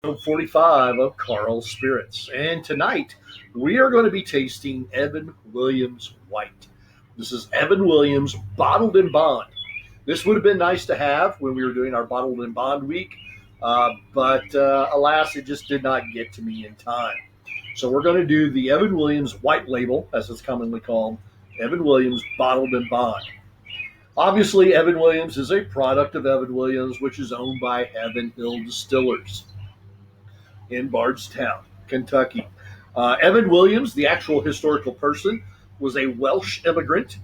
Ep45 of Karls Spirits. And tonight we are going to be tasting Evan Williams White. This is Evan Williams Bottled in Bond. This would have been nice to have when we were doing our Bottled in Bond week, but alas, it just did not get to me in time. So we're going to do the Evan Williams White Label, as it's commonly called, Evan Williams Bottled in Bond. Obviously, Evan Williams is a product of Evan Williams, which is owned by Heaven Hill Distillers in Bardstown, Kentucky. Evan Williams, the actual historical person, was a Welsh immigrant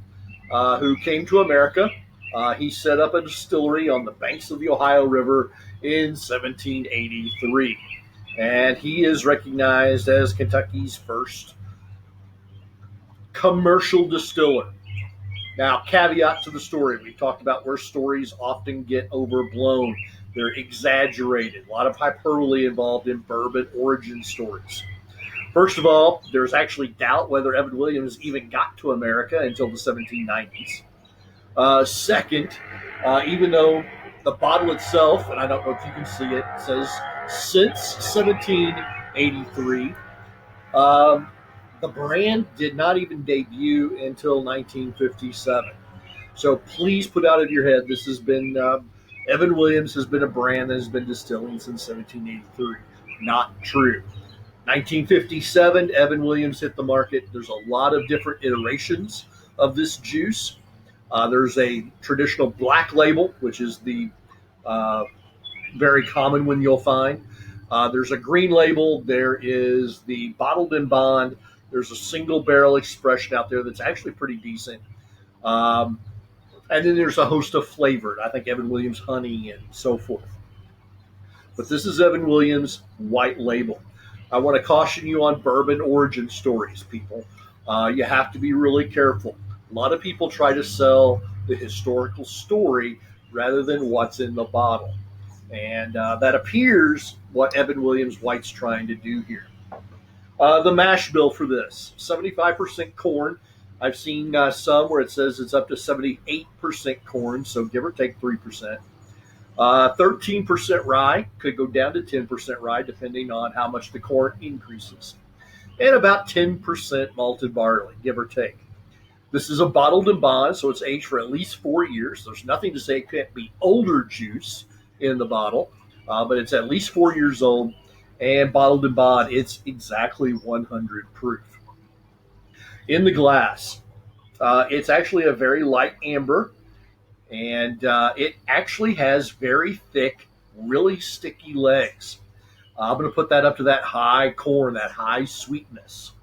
who came to America. He set up a distillery on the banks of the Ohio River in 1783. And he is recognized as Kentucky's first commercial distiller. Now, caveat to the story. We talked about where stories often get overblown. They're exaggerated. A lot of hyperbole involved in bourbon origin stories. First of all, there's actually doubt whether Evan Williams even got to America until the 1790s. Second, even though the bottle itself, and I don't know if you can see it, says since 1783, the brand did not even debut until 1957. So please put out of your head this has been Evan Williams has been a brand that has been distilling since 1783. Not true. 1957, Evan Williams hit the market. There's a lot of different iterations of this juice. There's a traditional black label, which is the very common one you'll find. There's a green label. There is the bottled in bond. There's a single barrel expression out there that's actually pretty decent. And then there's a host of flavored. I think Evan Williams honey and so forth. But this is Evan Williams White Label. I want to caution you on bourbon origin stories, people. You have to be really careful. A lot of people try to sell the historical story rather than what's in the bottle. And that appears what Evan Williams White's trying to do here. The mash bill for this, 75% corn. I've seen some where it says it's up to 78% corn, so give or take 3%. 13% rye, could go down to 10% rye depending on how much the corn increases. And about 10% malted barley, give or take. This is a bottled in bond, so it's aged for at least 4 years. There's nothing to say it can't be older juice in the bottle, but it's at least 4 years old. And bottled in bond, it's exactly 100 proof. In the glass, it's actually a very light amber, and it actually has very thick, really sticky legs. I'm going to put that up to that high corn, that high sweetness.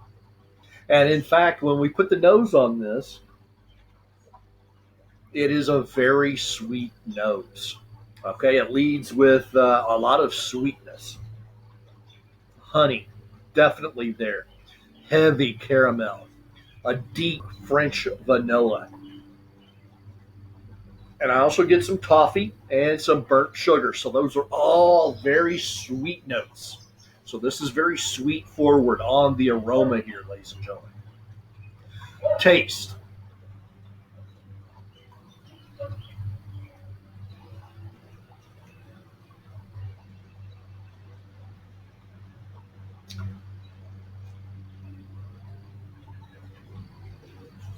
And in fact, when we put the nose on this, it is a very sweet nose. Okay, it leads with a lot of sweetness. Honey, definitely there. Heavy caramel, a deep French vanilla. And I also get some toffee and some burnt sugar. So those are all very sweet notes. So this is very sweet forward on the aroma here, ladies and gentlemen. Taste.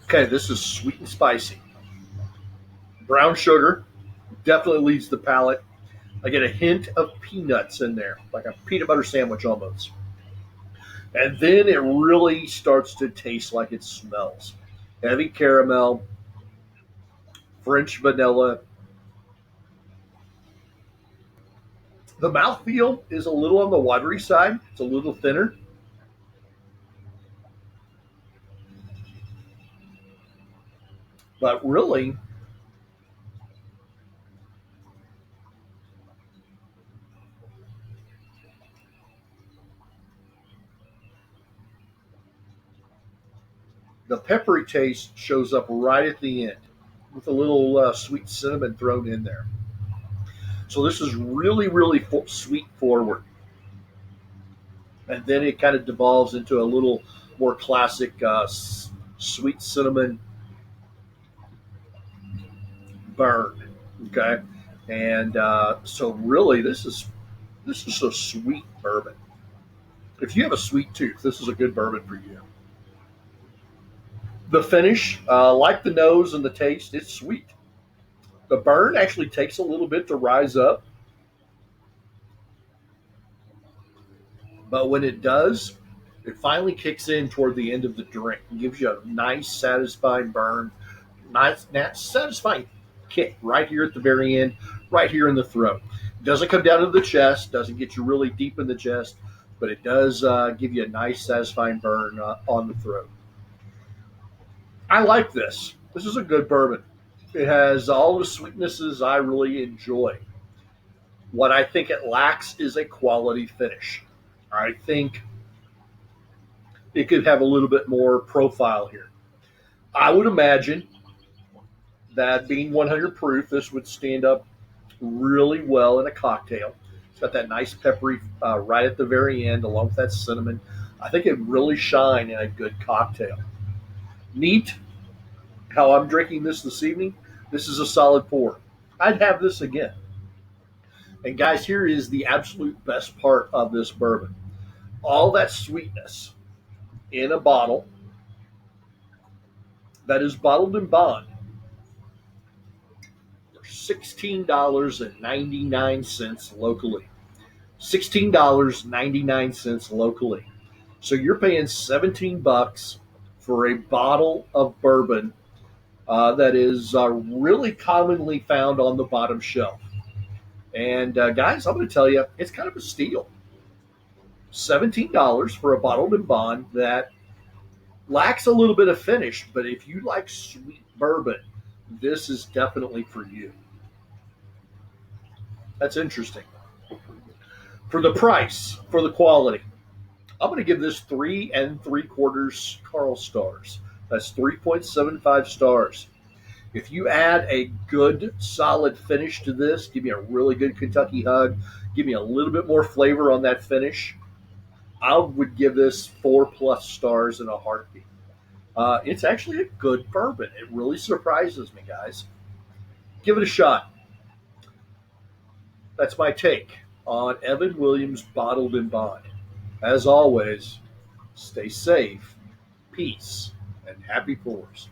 Okay, this is sweet and spicy. Brown sugar definitely leads the palate. I get a hint of peanuts in there, like a peanut butter sandwich almost. And then it really starts to taste like it smells. Heavy caramel, French vanilla. The mouthfeel is a little on the watery side. It's a little thinner. But really, the peppery taste shows up right at the end with a little sweet cinnamon thrown in there. So this is really, really sweet forward. And then it kind of devolves into a little more classic sweet cinnamon burn. Okay. And so really, This is a sweet bourbon. If you have a sweet tooth, this is a good bourbon for you. The finish, like the nose and the taste, it's sweet. The burn actually takes a little bit to rise up, but when it does, it finally kicks in toward the end of the drink and gives you a nice, satisfying burn, nice satisfying kick right here at the very end, right here in the throat. Doesn't come down to the chest, doesn't get you really deep in the chest, but it does give you a nice, satisfying burn on the throat. I like this. This is a good bourbon. It has all the sweetnesses I really enjoy. What I think it lacks is a quality finish. I think it could have a little bit more profile here. I would imagine that being 100 proof, this would stand up really well in a cocktail. It's got that nice peppery right at the very end, along with that cinnamon. I think it would really shine in a good cocktail. Neat how I'm drinking this evening. This is a solid pour. I'd have this again. And guys, here is the absolute best part of this bourbon. All that sweetness in a bottle that is bottled in bond for $16.99 locally. $16.99 locally. So you're paying 17 bucks for a bottle of bourbon that is really commonly found on the bottom shelf. And guys, I'm going to tell you, it's kind of a steal. $17 for a bottled in bond that lacks a little bit of finish, but if you like sweet bourbon, this is definitely for you. That's interesting. For the price, for the quality, I'm going to give this 3 3/4 Carl stars. That's 3.75 stars. If you add a good, solid finish to this, give me a really good Kentucky hug, give me a little bit more flavor on that finish, I would give this 4+ stars in a heartbeat. It's actually a good bourbon. It really surprises me, guys. Give it a shot. That's my take on Evan Williams Bottled in Bond. As always, stay safe, peace, and happy pours.